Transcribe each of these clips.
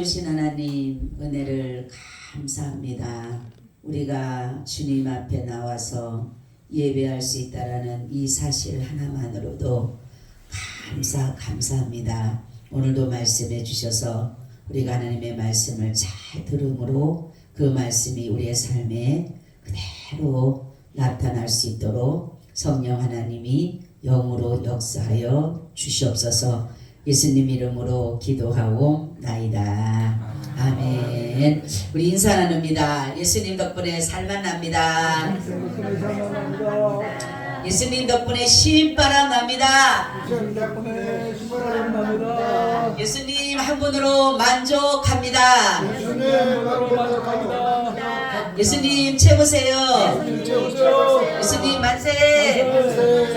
주신 하나님 은혜를 감사합니다. 우리가 주님 앞에 나와서 예배할 수 있다라는 이 사실 하나만으로도 감사합니다. 오늘도 말씀해 주셔서 우리가 하나님의 말씀을 잘 들음으로 그 말씀이 우리의 삶에 그대로 나타날 수 있도록 성령 하나님이 영으로 역사하여 주시옵소서. 예수님 이름으로 기도하고 나이다. 아멘. 우리 인사 나눕니다. 예수님 덕분에 살만 납니다. 예수님 덕분에 신바람 납니다. 예수님 한 분으로 만족합니다. 예수님 최고세요. 예수님 만세.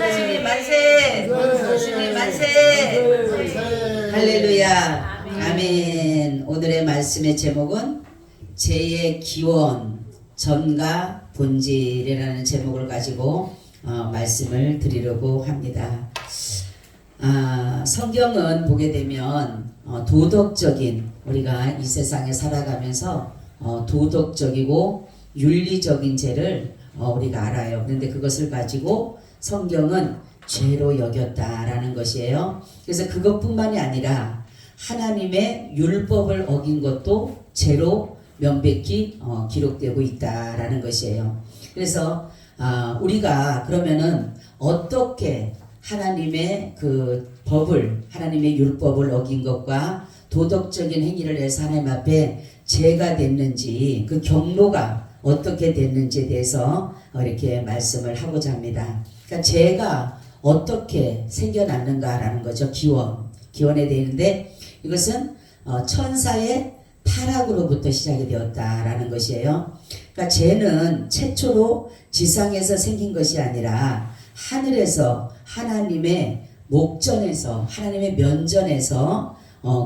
예수님 만세. 예수님 만세. 할렐루야. 아멘. 오늘의 말씀의 제목은 죄의 기원, 전과 본질이라는 제목을 가지고 말씀을 드리려고 합니다. 성경은 보게 되면 도덕적인, 우리가 이 세상에 살아가면서 도덕적이고 윤리적인 죄를 우리가 알아요. 그런데 그것을 가지고 성경은 죄로 여겼다라는 것이에요. 그래서 그것뿐만이 아니라 하나님의 율법을 어긴 것도 죄로 명백히 기록되고 있다라는 것이에요. 그래서 우리가 그러면은 어떻게 하나님의 그 법을, 하나님의 율법을 어긴 것과 도덕적인 행위를 해서 하나님 앞에 죄가 됐는지, 그 경로가 어떻게 됐는지에 대해서 이렇게 말씀을 하고자 합니다. 그러니까 죄가 어떻게 생겨났는가라는 거죠. 기원에 되는데 이것은 천사의 타락으로부터 시작이 되었다라는 것이에요. 그러니까 죄는 최초로 지상에서 생긴 것이 아니라 하늘에서 하나님의 목전에서, 하나님의 면전에서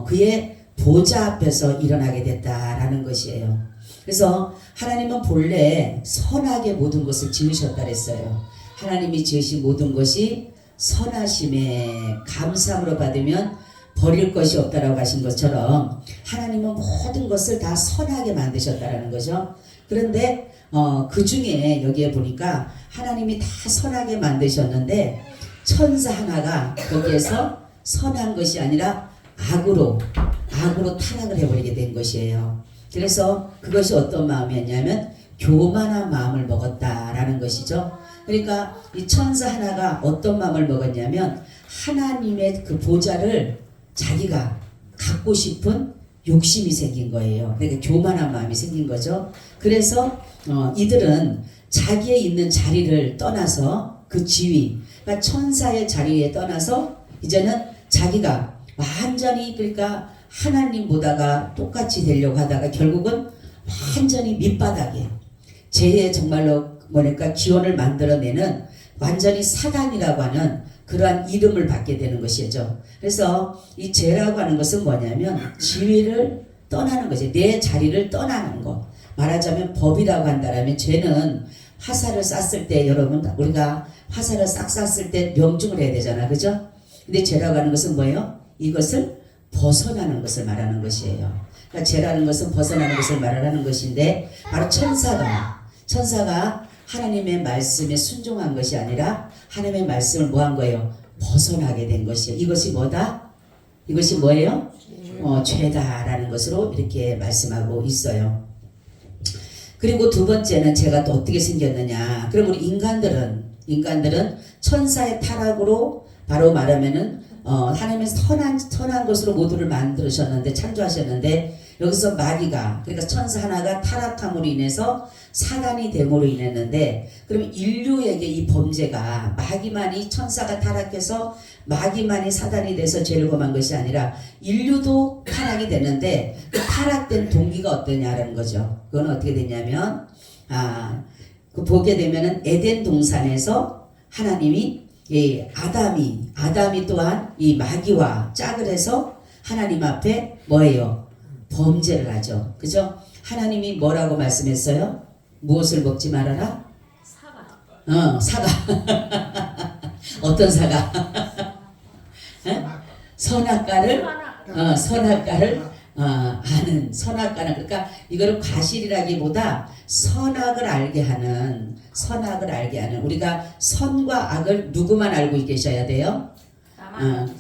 그의 보좌 앞에서 일어나게 됐다라는 것이에요. 그래서 하나님은 본래 선하게 모든 것을 지으셨다 그랬어요. 하나님이 지으신 모든 것이 선하심에 감사함으로 받으면 버릴 것이 없다라고 하신 것처럼 하나님은 모든 것을 다 선하게 만드셨다라는 거죠. 그런데 그 중에 여기에 보니까 하나님이 다 선하게 만드셨는데 천사 하나가 거기에서 선한 것이 아니라 악으로 타락을 해버리게 된 것이에요. 그래서 그것이 어떤 마음이었냐면 교만한 마음을 먹었다라는 것이죠. 그러니까 이 천사 하나가 어떤 마음을 먹었냐면 하나님의 그 보좌를 자기가 갖고 싶은 욕심이 생긴 거예요. 그러니까 교만한 마음이 생긴 거죠. 그래서 이들은 자기의 있는 자리를 떠나서 그 지위, 그러니까 천사의 자리에 떠나서 이제는 자기가 완전히, 그러니까 하나님보다가 똑같이 되려고 하다가 결국은 완전히 밑바닥에 죄의 정말로 뭐랄까 기원을 만들어내는 완전히 사단이라고 하는 그러한 이름을 받게 되는 것이죠. 그래서 이 죄라고 하는 것은 뭐냐면 지위를 떠나는 거죠. 내 자리를 떠나는 거. 말하자면 법이라고 한다면 죄는 화살을 쐈을 때, 여러분 우리가 화살을 싹 쐈을 때 명중을 해야 되잖아, 그죠? 근데 죄라고 하는 것은 뭐예요? 이것을 벗어나는 것을 말하는 것이에요. 그러니까 죄라는 것은 벗어나는 것을 말하는 것인데 바로 천사가 하나님의 말씀에 순종한 것이 아니라 하나님의 말씀을 뭐한 거예요? 벗어나게 된 것이에요. 이것이 뭐다? 이것이 뭐예요? 죄다라는 것으로 이렇게 말씀하고 있어요. 그리고 두 번째는 죄가 또 어떻게 생겼느냐. 그럼 우리 인간들은 천사의 타락으로 바로 말하면은 하나님의 선한 것으로 모두를 만드셨는데, 창조하셨는데 여기서 마귀가, 그러니까 천사 하나가 타락함으로 인해서 사단이 됨으로 인했는데, 그럼 인류에게 이 범죄가 마귀만이, 천사가 타락해서 마귀만이 사단이 돼서 죄를 범한 것이 아니라 인류도 타락이 되는데 그 타락된 동기가 어떠냐라는 거죠. 그건 어떻게 되냐면 그 보게 되면은 에덴 동산에서 하나님이 아담이 또한 이 마귀와 짝을 해서 하나님 앞에 뭐예요? 범죄를 하죠. 그죠? 하나님이 뭐라고 말씀했어요? 무엇을 먹지 말아라? 사과. 어떤 사과? 선악과를 아는 선악과는 그러니까 이거를 과실이라기보다 선악을 알게 하는 우리가 선과 악을 누구만 알고 계셔야 돼요? 나만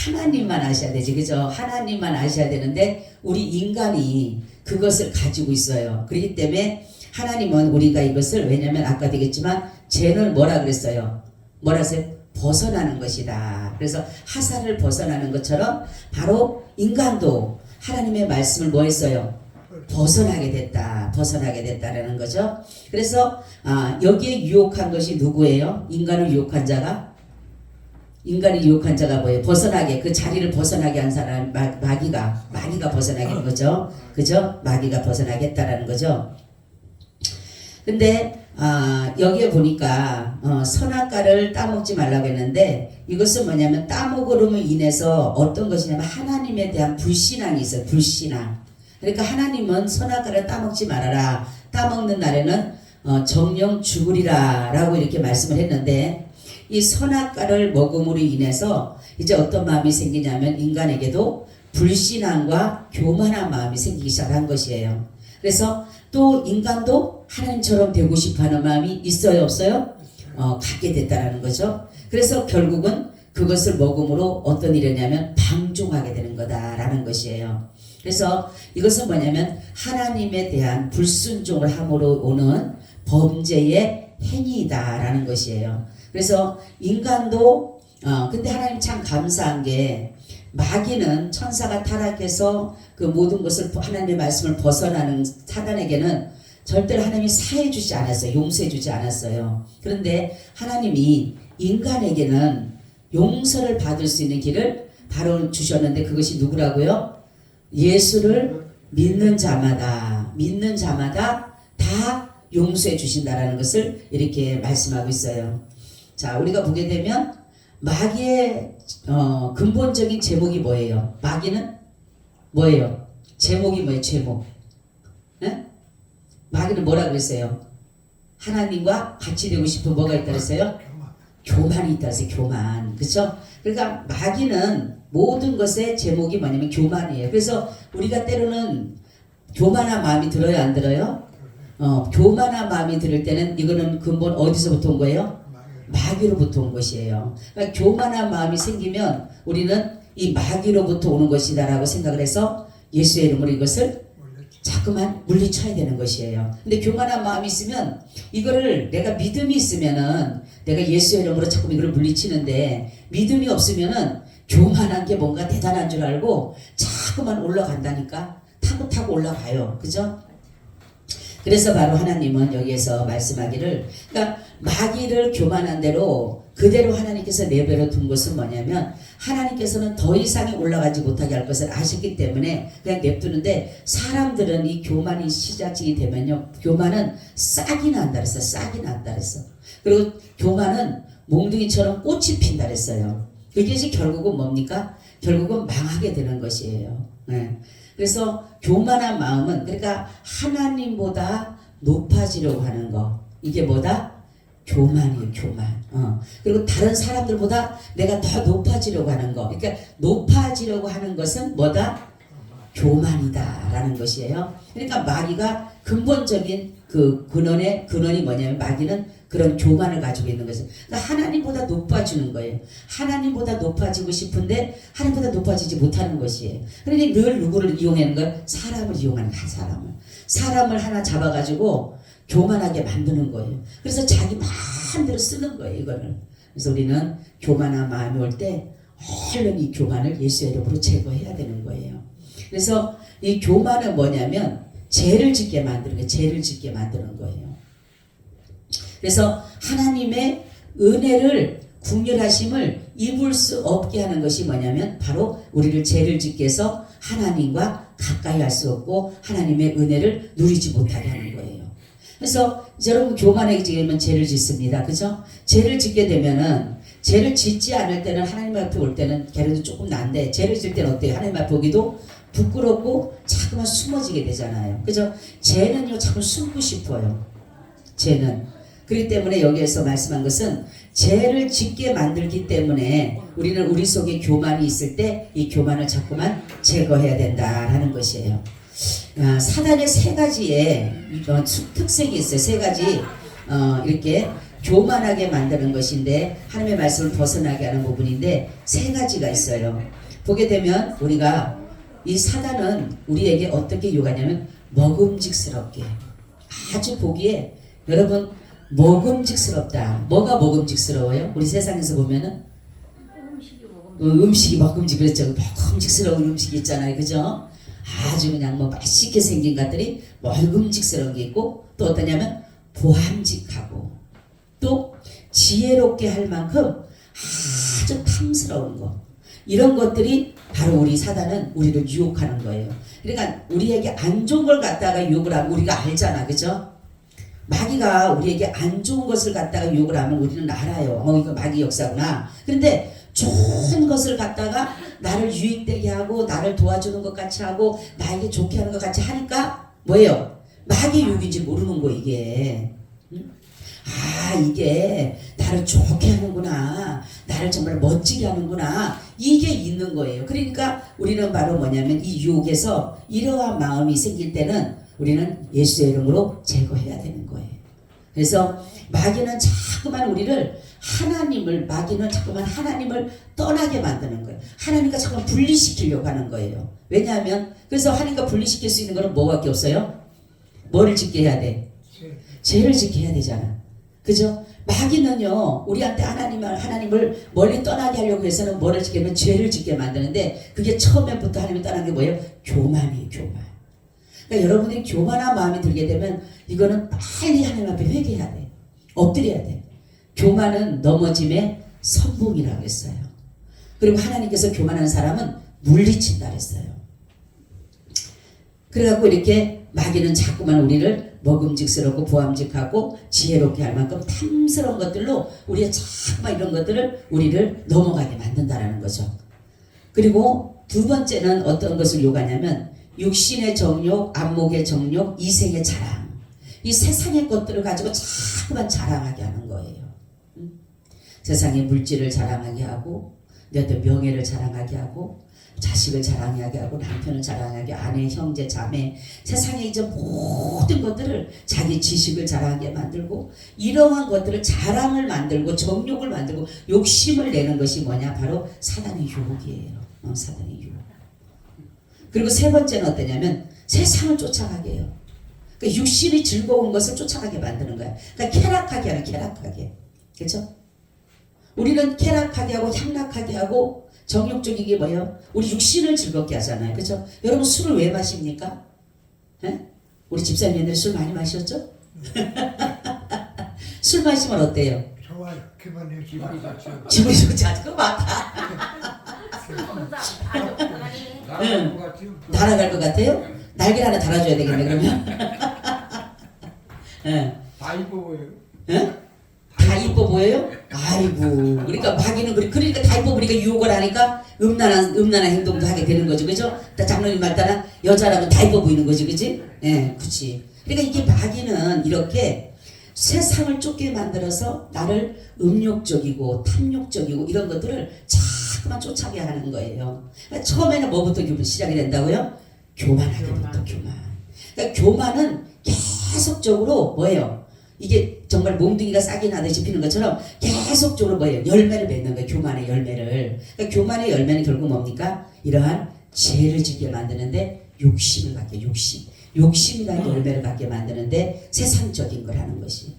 하나님만 아셔야 되지, 그죠? 하나님만 아셔야 되는데 우리 인간이 그것을 가지고 있어요. 그렇기 때문에 하나님은 우리가 이것을, 왜냐면 아까 되겠지만 죄는 뭐라 그랬어요? 뭐라세요? 벗어나는 것이다. 그래서 하사를 벗어나는 것처럼 바로 인간도 하나님의 말씀을 뭐 했어요? 벗어나게 됐다라는 거죠. 그래서 여기에 유혹한 것이 누구예요? 인간을 유혹한 자가 뭐예요? 벗어나게, 그 자리를 벗어나게 한 사람, 마귀가 벗어나게 한 거죠. 그죠? 마귀가 벗어나게 했다라는 거죠. 근데 여기에 보니까 선악과를 따먹지 말라고 했는데 이것은 뭐냐면 따먹으름으로 인해서 어떤 것이냐면 하나님에 대한 불신앙이 있어요. 불신앙. 그러니까 하나님은 선악과를 따먹지 말아라. 따먹는 날에는 정령 죽으리라 라고 이렇게 말씀을 했는데, 이 선악과를 먹음으로 인해서 이제 어떤 마음이 생기냐면 인간에게도 불신앙과 교만한 마음이 생기기 시작한 것이에요. 그래서 또 인간도 하나님처럼 되고 싶어하는 마음이 있어요, 없어요? 갖게 됐다라는 거죠. 그래서 결국은 그것을 먹음으로 어떤 일이냐면 방종하게 되는 거다라는 것이에요. 그래서 이것은 뭐냐면 하나님에 대한 불순종을 함으로 오는 범죄의 행위다라는 것이에요. 그래서 인간도 근데 하나님 참 감사한 게, 마귀는 천사가 타락해서 그 모든 것을 하나님의 말씀을 벗어나는 사단에게는 절대로 하나님이 사해 주지 않았어요. 용서해 주지 않았어요. 그런데 하나님이 인간에게는 용서를 받을 수 있는 길을 바로 주셨는데, 그것이 누구라고요? 예수를 믿는 자마다 다 용서해 주신다라는 것을 이렇게 말씀하고 있어요. 자, 우리가 보게 되면 마귀의 근본적인 제목이 뭐예요? 마귀는 뭐예요? 제목이 뭐예요? 제목. 네? 마귀는 뭐라 그랬어요? 하나님과 같이 되고 싶은 뭐가 있다 그랬어요? 교만이 있다 그랬어요. 교만. 그렇죠? 그러니까 마귀는 모든 것의 제목이 뭐냐면 교만이에요. 그래서 우리가 때로는 교만한 마음이 들어요, 안 들어요? 교만한 마음이 들을 때는 이거는 근본 어디서부터 온 거예요? 마귀로부터 온 것이에요. 그러니까 교만한 마음이 생기면 우리는 이 마귀로부터 오는 것이다라고 생각을 해서 예수의 이름으로 이것을 자꾸만 물리쳐야 되는 것이에요. 근데 교만한 마음이 있으면 이거를, 내가 믿음이 있으면은 내가 예수의 이름으로 자꾸 이걸 물리치는데, 믿음이 없으면은 교만한 게 뭔가 대단한 줄 알고 자꾸만 올라간다니까. 타고 올라가요. 그죠? 그래서 바로 하나님은 여기에서 말씀하기를, 그러니까 마귀를 교만한 대로 그대로 하나님께서 내버려 둔 것은 뭐냐면, 하나님께서는 더 이상이 올라가지 못하게 할 것을 아셨기 때문에 그냥 냅두는데, 사람들은 이 교만이 시작이 되면요, 교만은 싹이 난다 그랬어요. 싹이 난다 그랬어. 그리고 교만은 몽둥이처럼 꽃이 핀다 그랬어요. 그것이 결국은 뭡니까? 결국은 망하게 되는 것이에요. 네. 그래서 교만한 마음은, 그러니까 하나님보다 높아지려고 하는 거, 이게 뭐다? 교만이에요. 교만. 그리고 다른 사람들보다 내가 더 높아지려고 하는 거, 그러니까 높아지려고 하는 것은 뭐다? 교만이다라는 것이에요. 그러니까 마귀가 근본적인 그 근원이 뭐냐면, 마귀는 그런 교만을 가지고 있는 것이에요. 그러니까 하나님보다 높아지는 거예요. 하나님보다 높아지고 싶은데 하나님보다 높아지지 못하는 것이에요. 그러니 늘 누구를 이용하는 거예요? 사람을 이용하는 거예요. 사람을 하나 잡아가지고 교만하게 만드는 거예요. 그래서 자기 마음대로 쓰는 거예요, 이거를. 그래서 우리는 교만한 마음이 올 때 얼른 이 교만을 예수의 이름으로 제거해야 되는 거예요. 그래서 이 교만은 뭐냐면 죄를 짓게 만드는 거예요. 죄를 짓게 만드는 거예요. 그래서 하나님의 은혜를, 긍휼하심을 입을 수 없게 하는 것이 뭐냐면 바로 우리를 죄를 짓게 해서 하나님과 가까이 할 수 없고 하나님의 은혜를 누리지 못하게 하는 거예요. 그래서 여러분, 교만하게 되면 죄를 짓습니다. 그죠? 죄를 짓게 되면은, 죄를 짓지 않을 때는 하나님 앞에 올 때는 걔네도 조금 난데, 죄를 짓을 때는 어때요? 하나님 앞에 오기도 부끄럽고 자꾸만 숨어지게 되잖아요. 그죠? 죄는요, 자꾸 숨고 싶어요. 죄는. 그렇기 때문에 여기에서 말씀한 것은 죄를 짓게 만들기 때문에 우리는 우리 속에 교만이 있을 때 이 교만을 자꾸만 제거해야 된다라는 것이에요. 사단의 세 가지의 특색이 있어요. 세 가지 이렇게 교만하게 만드는 것인데 하나님의 말씀을 벗어나게 하는 부분인데 세 가지가 있어요. 보게 되면 우리가 이 사단은 우리에게 어떻게 유혹하냐면 먹음직스럽게 아주 보기에 여러분 먹음직스럽다. 뭐가 먹음직스러워요? 우리 세상에서 보면은 음식이 먹음직 그랬죠. 먹음직스러운 음식이 있잖아요. 그죠? 아주 그냥 뭐 맛있게 생긴 것들이 먹음직스러운 게 있고 또 어떠냐면 보암직하고 또 지혜롭게 할 만큼 아주 탐스러운 것 이런 것들이 바로 우리 사단은 우리를 유혹하는 거예요. 그러니까 우리에게 안 좋은 걸 갖다가 유혹을 하면 우리가 알잖아. 그죠? 마귀가 우리에게 안 좋은 것을 갖다가 유혹을 하면 우리는 알아요. 이거 마귀 역사구나. 그런데 좋은 것을 갖다가 나를 유익되게 하고 나를 도와주는 것 같이 하고 나에게 좋게 하는 것 같이 하니까 뭐예요? 마귀 유혹인지 모르는 거 이게. 이게 나를 좋게 하는구나. 나를 정말 멋지게 하는구나. 이게 있는 거예요. 그러니까 우리는 바로 뭐냐면 이 유혹에서 이러한 마음이 생길 때는 우리는 예수의 이름으로 제거해야 되는 거예요. 그래서 마귀는 자꾸만 마귀는 자꾸만 하나님을 떠나게 만드는 거예요. 하나님과 자꾸만 분리시키려고 하는 거예요. 왜냐하면 그래서 하나님과 분리시킬 수 있는 거는 뭐밖에 없어요? 뭐를 짓게 해야 돼? 죄를 짓게 해야 되잖아. 그죠? 마귀는요 우리한테 하나님을 멀리 떠나게 하려고 해서는 뭐를 짓게 하면 죄를 짓게 만드는데 그게 처음에부터 하나님이 떠난 게 뭐예요? 교만이에요. 교만. 그러니까 여러분이 교만한 마음이 들게 되면 이거는 빨리 하나님 앞에 회개해야 돼. 엎드려야 돼. 교만은 넘어짐의 선봉이라고 했어요. 그리고 하나님께서 교만한 사람은 물리친다 그랬어요. 그래갖고 이렇게 마귀는 자꾸만 우리를 먹음직스럽고 보암직하고 지혜롭게 할 만큼 탐스러운 것들로 우리의 자꾸만 이런 것들을 우리를 넘어가게 만든다라는 거죠. 그리고 두 번째는 어떤 것을 요구하냐면 육신의 정욕, 안목의 정욕, 이생의 자랑. 이 세상의 것들을 가지고 자꾸만 자랑하게 하는 거예요. 세상의 물질을 자랑하게 하고 내 어떤 명예를 자랑하게 하고 자식을 자랑하게 하고 남편을 자랑하게 하고 아내, 형제, 자매 세상의 이제 모든 것들을 자기 지식을 자랑하게 만들고 이러한 것들을 자랑을 만들고 정욕을 만들고 욕심을 내는 것이 뭐냐? 바로 사단의 유혹이에요. 사단의 유혹. 그리고 세 번째는 어떠냐면 세상을 쫓아가게 해요. 그러니까 육신이 즐거운 것을 쫓아가게 만드는 거야. 그러니까 쾌락하게 하는 쾌락하게. 그렇죠? 우리는 쾌락하게 하고 향락하게 하고 정욕적이게 뭐예요? 우리 육신을 즐겁게 하잖아요. 그렇죠? 여러분 술을 왜 마십니까? 에? 우리 집사님 옛날에 술 많이 마셨죠? 술 마시면 어때요? 좋아요. 그만해요. 기분이 좋죠. 기분이 좋지 않아? 그거 맞다. 날아갈 것 같아요. 날아갈 것 같아요? 날개를 하나 달아줘야 되겠네 그러면. 예. 다 이뻐 보여요. 예? 다 이뻐 보여요? 아이고. 그러니까 마귀는 그러니까 다 이뻐 보니까 유혹을 하니까 음란한 행동도 하게 되는 거죠, 그죠? 장로님 말 따라 여자라면 다 이뻐 보이는 거지, 그지? 예, 그렇지. 그러니까 이게 마귀는 이렇게 세상을 쫓게 만들어서 나를 음욕적이고 탐욕적이고 이런 것들을 자꾸만 쫓아게 하는 거예요. 그러니까 처음에는 뭐부터 시작이 된다고요? 교만하게부터 교만. 그러니까 교만은 계속적으로 뭐예요? 이게 정말 몽둥이가 싹이 나듯이 피는 것처럼 계속적으로 뭐예요? 열매를 맺는 거예요. 교만의 열매를. 그러니까 교만의 열매는 결국 뭡니까? 이러한 죄를 짓게 만드는데 욕심을 갖게 욕심이라는 열매를 갖게 만드는데 세상적인 걸 하는 것이.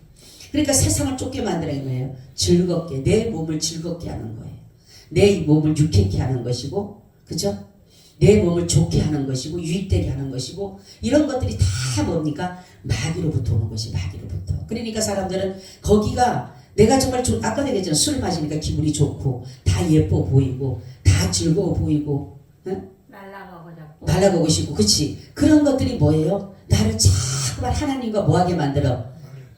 그러니까 세상을 쫓게 만드는 거예요. 즐겁게 내 몸을 즐겁게 하는 거예요. 내 몸을 유쾌케 하는 것이고, 그죠? 내 몸을 좋게 하는 것이고 유익되게 하는 것이고 이런 것들이 다 뭡니까? 마귀로부터 오는 것이 마귀로부터. 그러니까 사람들은 거기가 내가 정말 아까 얘기했잖아. 술 마시니까 기분이 좋고 다 예뻐 보이고 다 즐거워 보이고 응? 날아가고 싶고 그치? 그런 것들이 뭐예요? 나를 자꾸만 하나님과 뭐하게 만들어?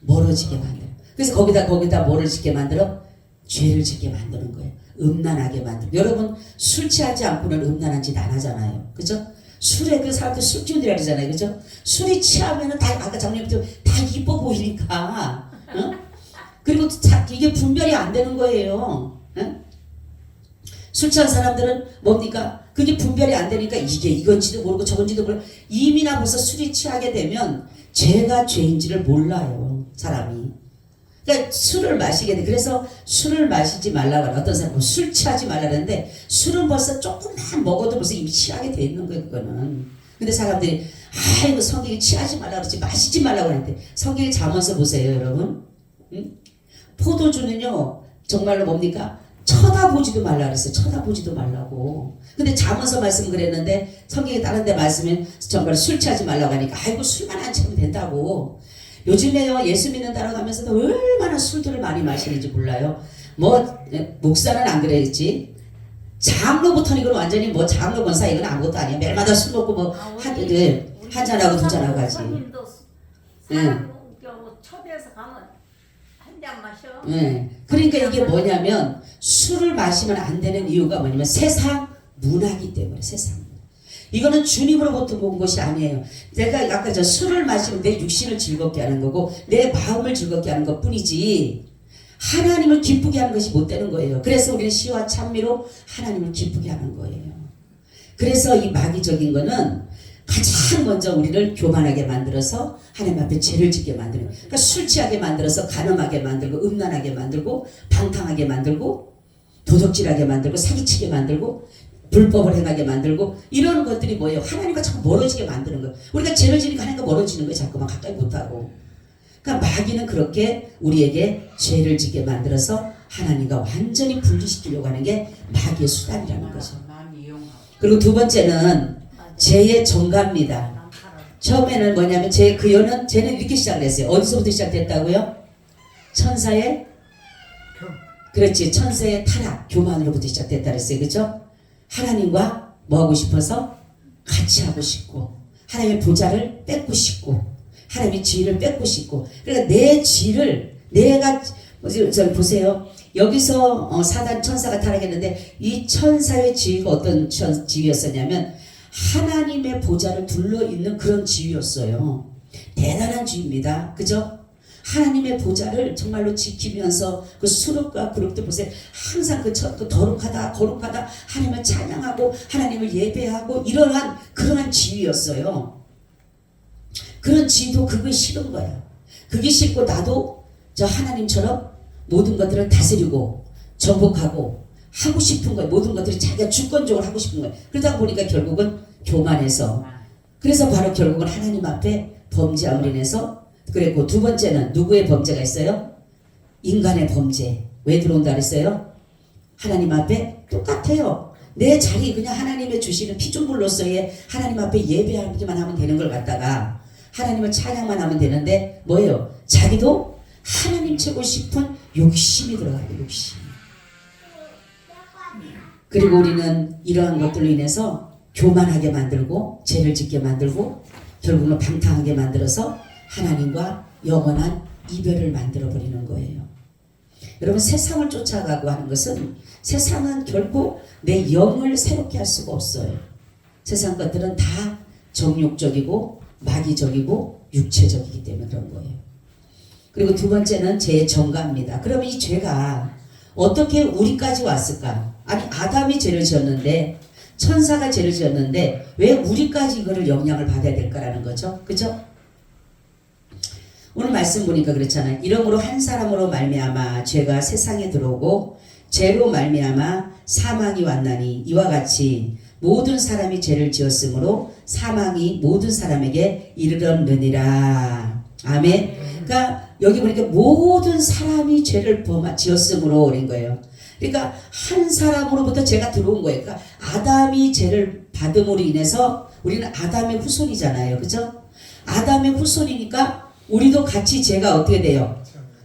멀어지게 만들어. 그래서 거기다 뭐를 짓게 만들어? 죄를 짓게 만드는 거예요. 음란하게 만들고. 여러분 술 취하지 않고는 음란한 짓 안 하잖아요. 그죠? 술에 그 사람들 술기운이라 그러잖아요. 그죠? 술이 취하면은 다 아까 장로님도 다 이뻐 보이니까. 어? 그리고 이게 분별이 안 되는 거예요. 응? 술 취한 사람들은 뭡니까? 그게 분별이 안 되니까 이게 이건지도 모르고 저건지도 모르고 이미나 벌써 술이 취하게 되면 죄가 죄인지를 몰라요. 사람이. 그러니까 술을 마시게 돼. 그래서 술을 마시지 말라고 하는 어떤 사람은 술 취하지 말라는데 술은 벌써 조금만 먹어도 벌써 이미 취하게 돼 있는 거예요. 그거는. 근데 사람들이 아이고 성경이 취하지 말라고 그러지 마시지 말라고 하는데 성경에 잠언서 보세요 여러분. 응? 포도주는요 정말로 뭡니까? 쳐다보지도 말라 그랬어요. 쳐다보지도 말라고. 근데 잠언서 말씀은 그랬는데 성경에 다른 데 말씀은 정말 술 취하지 말라고 하니까 아이고 술만 안 취하면 된다고. 요즘에요 예수 믿는다고 하면서도 얼마나 술들을 많이 마시는지 몰라요. 뭐 목사는 안 그랬지. 장로부터는 이건 완전히 뭐 장로 권사 이건 아무것도 아니야. 매일마다 술 먹고 뭐 한 잔하고 두 잔하고 가지. 사람 초대해서 가면 한 잔 마셔. 네. 그러니까 이게 뭐냐면 술을 마시면 안 되는 이유가 뭐냐면 세상 문화이기 때문에 세상 문화. 이거는 주님으로부터 온 것이 아니에요. 내가 아까 저 술을 마시면 내 육신을 즐겁게 하는 거고 내 마음을 즐겁게 하는 것 뿐이지 하나님을 기쁘게 하는 것이 못 되는 거예요. 그래서 우리는 시와 찬미로 하나님을 기쁘게 하는 거예요. 그래서 이 마귀적인 거는 가장 먼저 우리를 교만하게 만들어서 하나님 앞에 죄를 짓게 만드는 거예요. 그러니까 술 취하게 만들어서 가늠하게 만들고 음란하게 만들고 방탕하게 만들고 도적질하게 만들고 사기치게 만들고 불법을 행하게 만들고 이런 것들이 뭐예요? 하나님과 자꾸 멀어지게 만드는 거예요. 우리가 죄를 지니까 하나님과 멀어지는 거예요. 자꾸만 가까이 못하고. 그러니까 마귀는 그렇게 우리에게 죄를 짓게 만들어서 하나님과 완전히 분리시키려고 하는 게 마귀의 수단이라는 거죠. 그리고 두 번째는 죄의 정가입니다. 처음에는 뭐냐면 쟤는 이렇게 시작을 했어요. 어디서부터 시작됐다고요? 천사의 그렇지 천사의 타락 교만으로부터 시작됐다 그랬어요. 그렇죠? 하나님과 뭐 하고 싶어서 같이 하고 싶고 하나님의 보좌를 뺏고 싶고 하나님의 지위를 뺏고 싶고 그러니까 내 지위를 내가 저기 보세요. 여기서 사단 천사가 타락했는데 이 천사의 지위가 어떤 지위였었냐면 하나님의 보좌를 둘러있는 그런 지위였어요. 대단한 지위입니다. 그죠? 하나님의 보좌를 정말로 지키면서 그 수룹과 그룹들 보세요. 항상 그 거룩하다 하나님을 찬양하고 하나님을 예배하고 이러한 그러한 지위였어요. 그런 지위도 그게 싫은 거야. 그게 싫고 나도 저 하나님처럼 모든 것들을 다스리고 정복하고 하고 싶은 거예요. 모든 것들이 자기가 주권적으로 하고 싶은 거예요. 그러다 보니까 결국은 교만해서 그래서 바로 결국은 하나님 앞에 범죄함으로 인해서 그랬고 두 번째는 누구의 범죄가 있어요? 인간의 범죄. 왜 들어온다 그랬어요? 하나님 앞에 똑같아요. 내 자리 그냥 하나님의 주시는 피조물로서의 하나님 앞에 예배하기만 하면 되는 걸 갖다가 하나님을 찬양만 하면 되는데 뭐예요? 자기도 하나님 채고 싶은 욕심이 들어가요. 욕심. 그리고 우리는 이러한 것들로 인해서 교만하게 만들고 죄를 짓게 만들고 결국은 방탕하게 만들어서 하나님과 영원한 이별을 만들어버리는 거예요. 여러분 세상을 쫓아가고 하는 것은 세상은 결국 내 영을 새롭게 할 수가 없어요. 세상 것들은 다 정욕적이고 마귀적이고 육체적이기 때문에 그런 거예요. 그리고 두 번째는 죄의 정가입니다. 그러면 이 죄가 어떻게 우리까지 왔을까? 아니 아담이 죄를 지었는데 천사가 죄를 지었는데 왜 우리까지 이거를 영향을 받아야 될까라는 거죠. 그죠? 오늘 말씀 보니까 그렇잖아요. 이러므로 한 사람으로 말미암아 죄가 세상에 들어오고 죄로 말미암아 사망이 왔나니 이와 같이 모든 사람이 죄를 지었으므로 사망이 모든 사람에게 이르렀느니라. 아멘. 그러니까 여기 보니까 모든 사람이 죄를 지었으므로 그런 거예요. 그러니까 한 사람으로부터 죄가 들어온 거예요. 그러니까 아담이 죄를 받음으로 인해서 우리는 아담의 후손이잖아요. 그죠? 아담의 후손이니까 우리도 같이 죄가 어떻게 돼요?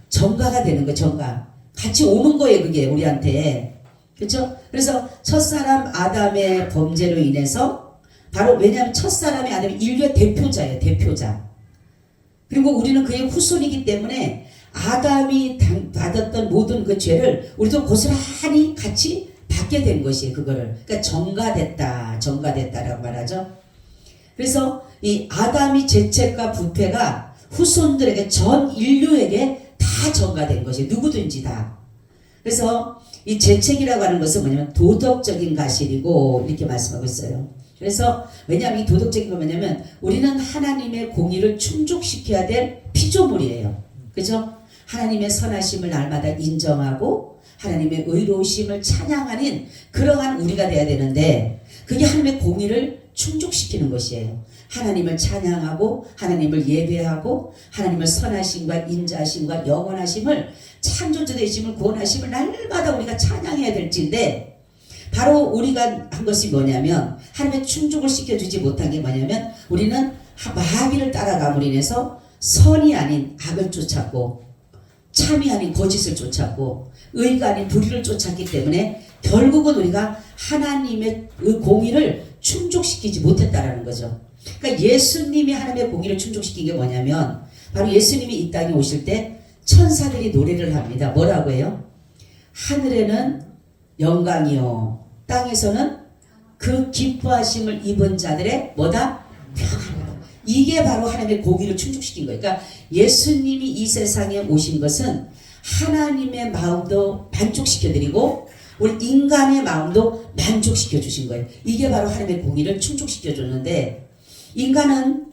정가가 되는 거예요. 정가. 같이 오는 거예요. 그게 우리한테. 그렇죠? 그래서 첫사람 아담의 범죄로 인해서 바로 왜냐하면 첫사람이 아담이 인류의 대표자예요. 대표자. 그리고 우리는 그의 후손이기 때문에 아담이 받았던 모든 그 죄를 우리도 고스란히 같이 받게 된 것이에요. 그거를. 그러니까 정가됐다라고 말하죠. 그래서 이 아담이 죄책과 부패가 후손들에게 전 인류에게 다 다 전가된 것이 누구든지 다. 그래서 이 죄책이라고 하는 것은 뭐냐면 도덕적인 가실이고 이렇게 말씀하고 있어요. 그래서 왜냐하면 이 도덕적인 건 뭐냐면 우리는 하나님의 공의를 충족시켜야 될 피조물이에요. 그죠? 하나님의 선하심을 날마다 인정하고 하나님의 의로우심을 찬양하는 그러한 우리가 돼야 되는데 그게 하나님의 공의를 충족시키는 것이에요. 하나님을 찬양하고 하나님을 예배하고 하나님의 선하심과 인자하심과 영원하심을 창조주 되심을 구원하심을 날마다 우리가 찬양해야 될지인데 바로 우리가 한 것이 뭐냐면 하나님의 충족을 시켜주지 못한 게 뭐냐면 우리는 마귀를 따라감으로 인해서 선이 아닌 악을 쫓았고 참이 아닌 거짓을 쫓았고 의가 아닌 불의를 쫓았기 때문에 결국은 우리가 하나님의 공의를 충족시키지 못했다라는 거죠. 그러니까 예수님이 하나님의 공의를 충족시킨 게 뭐냐면 바로 예수님이 이 땅에 오실 때 천사들이 노래를 합니다. 뭐라고 해요? 하늘에는 영광이요 땅에서는 그 기뻐하심을 입은 자들의 뭐다? 평안이다. 이게 바로 하나님의 공의를 충족시킨 거예요. 그러니까 예수님이 이 세상에 오신 것은 하나님의 마음도 만족시켜드리고 우리 인간의 마음도 만족시켜 주신 거예요. 이게 바로 하나님의 공의를 충족시켜 줬는데 인간은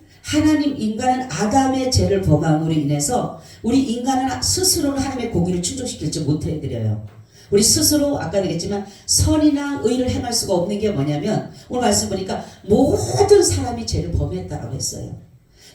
아담의 죄를 범함으로 인해서 우리 인간은 스스로는 하나님의 공의를 충족시키지 못해드려요. 우리 스스로 아까 얘기했지만 선이나 의를 행할 수가 없는 게 뭐냐면 오늘 말씀 보니까 모든 사람이 죄를 범했다라고 했어요.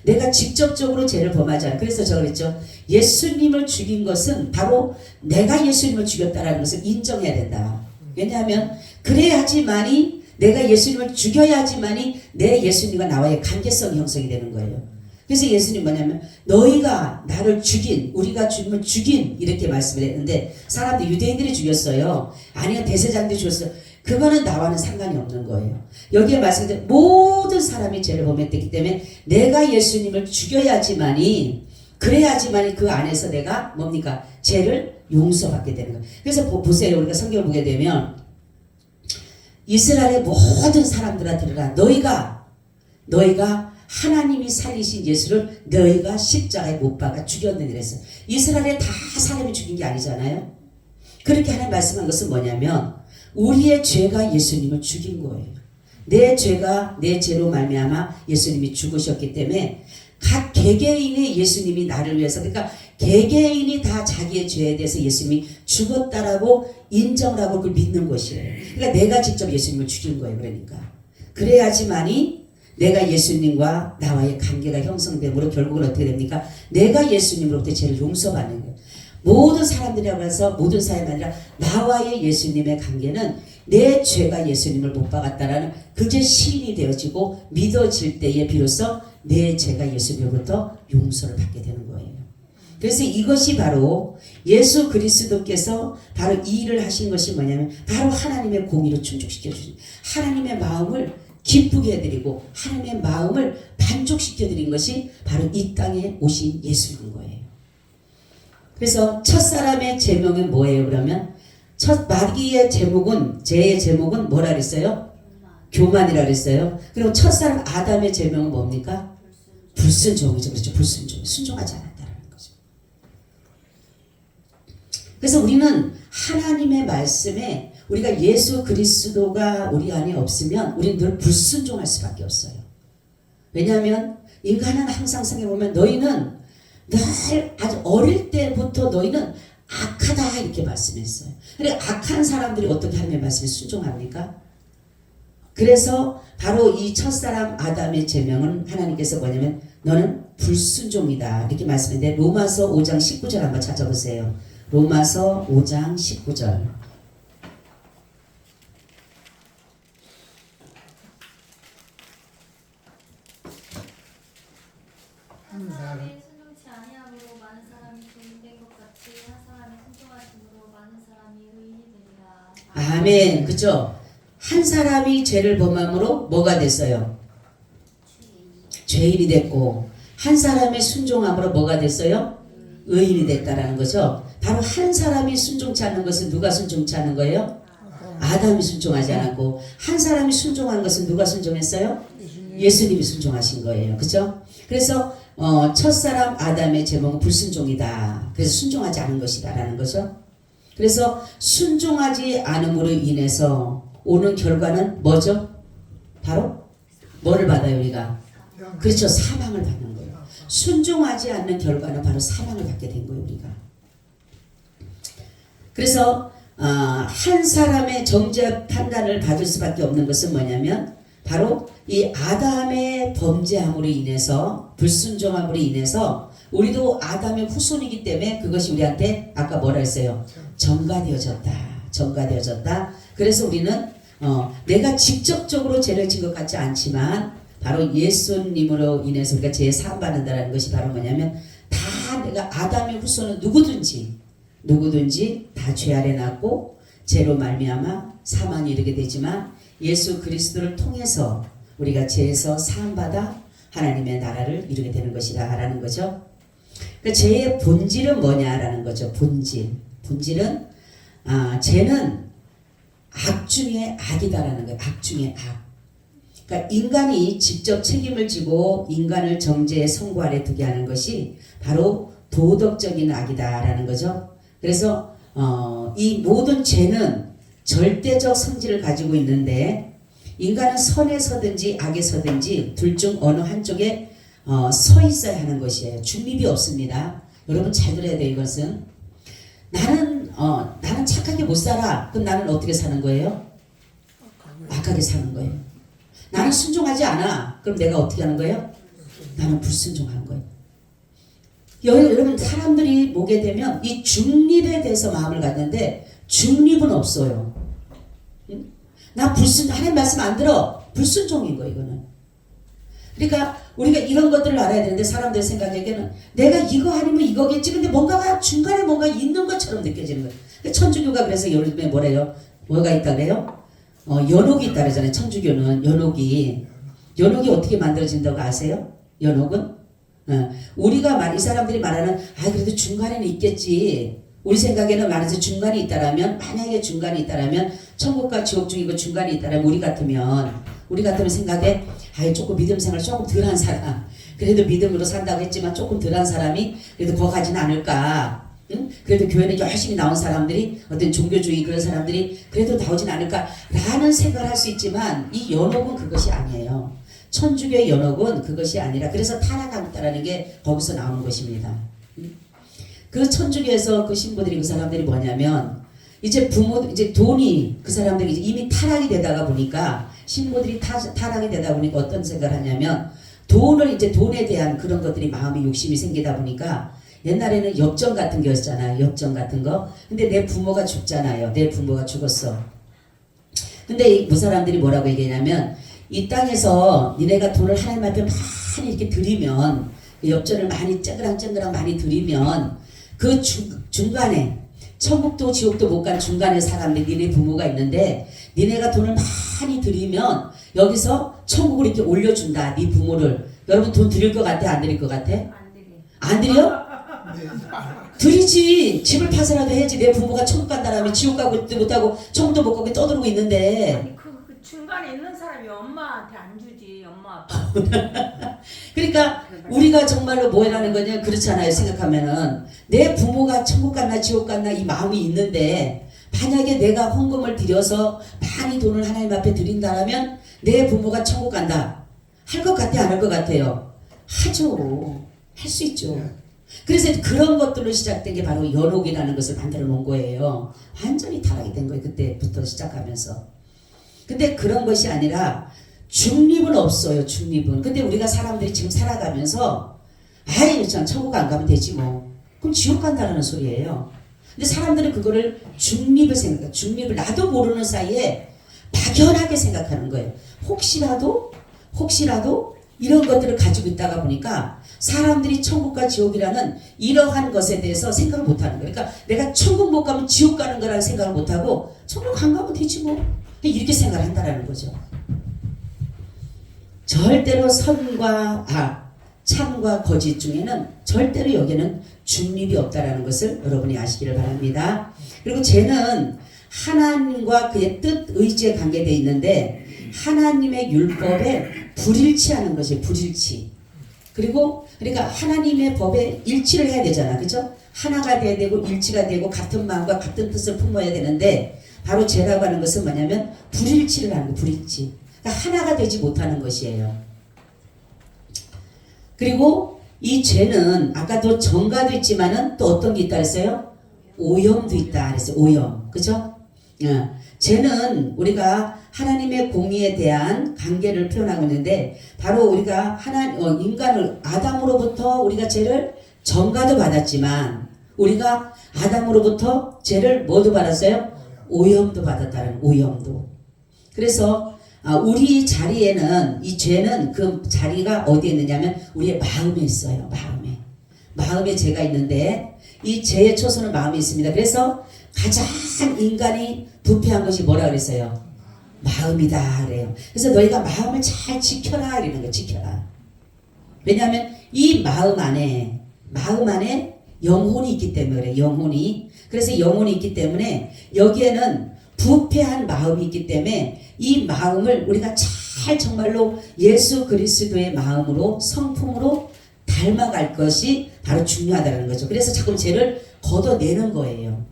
내가 직접적으로 죄를 범하지 않아. 그래서 제가 그랬죠. 예수님을 죽인 것은 바로 내가 예수님을 죽였다라는 것을 인정해야 된다. 왜냐하면 그래야지만이 내가 예수님을 죽여야지만이 내 예수님과 나와의 관계성이 형성이 되는 거예요. 그래서 예수님 뭐냐면 너희가 나를 죽인 우리가 죽임을 죽인 이렇게 말씀을 했는데 사람들 유대인들이 죽였어요. 아니요 대제사장들이 죽였어요. 그거는 나와는 상관이 없는 거예요. 여기에 말씀드린 모든 사람이 죄를 범했기 때문에 내가 예수님을 죽여야지만이 그래야지만이 그 안에서 내가 뭡니까? 죄를 용서받게 되는 거예요. 그래서 보세요. 우리가 성경을 보게 되면 이스라엘의 모든 사람들아 들으라. 너희가 하나님이 살리신 예수를 너희가 십자가에 못 박아 죽였느니라 했어요. 이스라엘에 다 사람이 죽인 게 아니잖아요. 그렇게 하나님 말씀한 것은 뭐냐면 우리의 죄가 예수님을 죽인 거예요. 내 죄로 말미암아 예수님이 죽으셨기 때문에 각 개개인의 예수님이 나를 위해서 그러니까 개개인이 다 자기의 죄에 대해서 예수님이 죽었다라고 인정을 하고 그걸 믿는 것이에요. 그러니까 내가 직접 예수님을 죽인 거예요. 그러니까 그래야지만이 내가 예수님과 나와의 관계가 형성되므로 결국은 어떻게 됩니까? 내가 예수님으로부터 죄를 용서받는 거예요. 모든 사람들이라고 해서 모든 사람이 아니라 나와의 예수님의 관계는 내 죄가 예수님을 못 박았다라는 그게 시인이 되어지고 믿어질 때에 비로소 내 죄가 예수님으로부터 용서를 받게 되는 거예요. 그래서 이것이 바로 예수 그리스도께서 바로 이 일을 하신 것이 뭐냐면 바로 하나님의 공의를 충족시켜 주신 하나님의 마음을 기쁘게 해드리고 하나님의 마음을 만족시켜드린 것이 바로 이 땅에 오신 예수인 거예요. 그래서 첫사람의 제목은 뭐예요? 그러면 마귀의 제목은 죄의 제목은 뭐라 그랬어요? 교만이라 그랬어요. 그리고 첫사람 아담의 제목은 뭡니까? 불순종이죠. 그렇죠. 불순종. 순종하지 않았다는 거죠. 그래서 우리는 하나님의 말씀에 우리가 예수 그리스도가 우리 안에 없으면 우리는 늘 불순종할 수밖에 없어요. 왜냐하면 인간은 항상 생각해보면 너희는 늘 아주 어릴 때부터 너희는 악하다 이렇게 말씀했어요. 그러니까 악한 사람들이 어떻게 하나님의 말씀에 순종합니까? 그래서 바로 이 첫사람 아담의 제명은 하나님께서 뭐냐면 너는 불순종이다 이렇게 말씀했는데 로마서 5장 19절 한번 찾아보세요. 로마서 5장 19절. 한 사람이 순종치 아니함으로 많은 사람이 종된 것 같이 한 사람이 순종하심으로 많은 사람이 의인이 되리라. 아멘. 그죠? 한 사람이 죄를 범함으로 뭐가 됐어요? 죄인이 됐고 한 사람의 순종함으로 뭐가 됐어요? 의인이 됐다라는 거죠. 바로 한 사람이 순종치 않는 것은 누가 순종치 않는 거예요? 아담이 순종하지 않았고 한 사람이 순종한 것은 누가 순종했어요? 예수님이 순종하신 거예요. 그죠? 그래서 첫사람 아담의 제목은 불순종이다. 그래서 순종하지 않은 것이다라는 거죠. 그래서 순종하지 않음으로 인해서 오는 결과는 뭐죠? 바로 뭐를 받아요 우리가? 그렇죠. 사망을 받는 거예요. 순종하지 않는 결과는 바로 사망을 받게 된 거예요 우리가. 그래서 한 사람의 정죄 판단을 받을 수밖에 없는 것은 뭐냐면 바로 이 아담의 범죄함으로 인해서 불순종함으로 인해서 우리도 아담의 후손이기 때문에 그것이 우리한테 아까 뭐라 했어요? 전가되어졌다. 전가되어졌다. 그래서 우리는 내가 직접적으로 죄를 진 것 같지 않지만 바로 예수님으로 인해서 우리가 죄 사함 받는다는 것이 바로 뭐냐면 다 내가 아담의 후손은 누구든지 다 죄 아래 났고 죄로 말미암아 사망에 이르게 되지만 예수 그리스도를 통해서 우리가 죄에서 사함받아 하나님의 나라를 이루게 되는 것이다 라는 거죠. 그러니까 죄의 본질은 뭐냐라는 거죠. 본질은 죄는 악 중에 악이다라는 거예요. 악 중에 악. 그러니까 인간이 직접 책임을 지고 인간을 정죄의 선고 아래 두게 하는 것이 바로 도덕적인 악이다라는 거죠. 그래서 이 모든 죄는 절대적 성질을 가지고 있는데 인간은 선에 서든지 악에 서든지 둘 중 어느 한쪽에 서 있어야 하는 것이에요. 중립이 없습니다. 여러분 잘 들어야 돼요. 이것은 나는 착하게 못 살아. 그럼 나는 어떻게 사는 거예요? 악하게 사는 거예요. 나는 순종하지 않아. 그럼 내가 어떻게 하는 거예요? 나는 불순종하는 거예요. 여러분 사람들이 보게 되면 이 중립에 대해서 마음을 갖는데 중립은 없어요. 응? 나 하나님 말씀 안 들어. 불순종인 거예요. 이거는. 그러니까 우리가 이런 것들을 알아야 되는데 사람들 생각에는 내가 이거 아니면 이거겠지. 근데 뭔가가 중간에 뭔가 있는 것처럼 느껴지는 거예요. 천주교가 그래서 요즘에 뭐래요? 뭐가 있다 그래요? 연옥이 있다 그러잖아요. 천주교는 연옥이 어떻게 만들어진다고 아세요? 연옥은? 우리가 이 사람들이 말하는 그래도 중간에는 있겠지. 우리 생각에는 말해서 중간이 있다라면 만약에 중간이 있다라면 천국과 지옥 중이고 중간이 있다라면 우리 같으면 생각에 조금 믿음 생활 조금 덜한 사람 그래도 믿음으로 산다고 했지만 조금 덜한 사람이 그래도 거기 가지는 않을까. 응? 그래도 교회는 열심히 나온 사람들이 어떤 종교주의 그런 사람들이 그래도 나오진 않을까라는 생각을 할 수 있지만 이 연옥은 그것이 아니에요. 천주교의 연옥은 그것이 아니라 그래서 타락하겠다라는 게 거기서 나오는 것입니다. 그 천주교에서 그 신부들이 그 사람들이 뭐냐면 이제 돈이 그 사람들이 이미 타락이 되다가 보니까 신부들이 타락이 되다 보니까 어떤 생각을 하냐면 돈에 대한 그런 것들이 마음이 욕심이 생기다 보니까 옛날에는 엽전 같은 거였잖아요. 엽전 같은 거. 근데 내 부모가 죽잖아요. 내 부모가 죽었어. 근데 그 사람들이 뭐라고 얘기하냐면 이 땅에서 니네가 돈을 하나님 앞에 많이 이렇게 드리면 엽전을 많이 쨍그랑 많이 드리면 그 중간에 천국도 지옥도 못 간 중간에 사람들 니네 부모가 있는데 니네가 돈을 많이 드리면 여기서 천국을 이렇게 올려준다. 네 부모를. 여러분 돈 드릴 것 같아? 안 드릴 것 같아? 안 드려? 드리지. 집을 파서라도 해야지. 내 부모가 천국 간다라면 지옥 가고도 못하고 천국도 못 가고 떠들고 있는데 아니 그 중간에 있는 사람이 엄마한테 안 주지. 엄마 아빠. 그러니까 우리가 정말로 뭐라는 거냐 그렇잖아요. 생각하면은 내 부모가 천국 갔나 지옥 갔나 이 마음이 있는데 만약에 내가 헌금을 드려서 많이 돈을 하나님 앞에 드린다면 내 부모가 천국 간다. 할 것 같아 안 할 것 같아요? 하죠. 할 수 있죠. 그래서 그런 것들로 시작된 게 바로 연옥이라는 것을 만들어 놓은 거예요. 완전히 타락이 된 거예요. 그때부터 시작하면서. 근데 그런 것이 아니라 중립은 없어요. 중립은. 근데 우리가 사람들이 지금 살아가면서 참 천국 안 가면 되지 뭐. 그럼 지옥 간다는 소리예요. 근데 사람들은 그거를 중립을 생각해요. 중립을 나도 모르는 사이에 막연하게 생각하는 거예요. 혹시라도 이런 것들을 가지고 있다가 보니까 사람들이 천국과 지옥이라는 이러한 것에 대해서 생각을 못하는 거예요. 그러니까 내가 천국 못 가면 지옥 가는 거라는 생각을 못하고 천국 안 가면 되지 뭐. 이렇게 생각을 한다는 거죠. 절대로 선과 악, 참과 거짓 중에는 절대로 여기는 중립이 없다라는 것을 여러분이 아시기를 바랍니다. 그리고 죄는 하나님과 그의 뜻, 의지에 관계되어 있는데 하나님의 율법에 불일치하는 것이 불일치. 그리고 그러니까 하나님의 법에 일치를 해야 되잖아. 그죠? 하나가 돼야 되고 일치가 되고 같은 마음과 같은 뜻을 품어야 되는데 바로 죄라고 하는 것은 뭐냐면 불일치를 하는 거, 불일치. 그러니까 하나가 되지 못하는 것이에요. 그리고 이 죄는 아까도 정가도 있지만은 또 어떤 게 있다 했어요? 오염도 있다 그랬어요. 오염. 그죠? 죄는 우리가 하나님의 공의에 대한 관계를 표현하고 있는데 바로 우리가 인간을 아담으로부터 우리가 죄를 정가도 받았지만 우리가 아담으로부터 죄를 뭐도 받았어요? 오염도 받았다는 오염도. 그래서 우리 자리에는 이 죄는 그 자리가 어디에 있느냐면 우리의 마음에 있어요. 마음에 죄가 있는데 이 죄의 초소는 마음에 있습니다. 그래서 가장 인간이 부패한 것이 뭐라 그랬어요? 마음이다 그래요. 그래서 너희가 마음을 잘 지켜라 이러는 거예요. 지켜라. 왜냐하면 이 마음 안에 영혼이 있기 때문에 그래요. 영혼이. 그래서 영혼이 있기 때문에 여기에는 부패한 마음이 있기 때문에 이 마음을 우리가 잘 정말로 예수 그리스도의 마음으로 성품으로 닮아갈 것이 바로 중요하다는 거죠. 그래서 자꾸 죄를 걷어내는 거예요.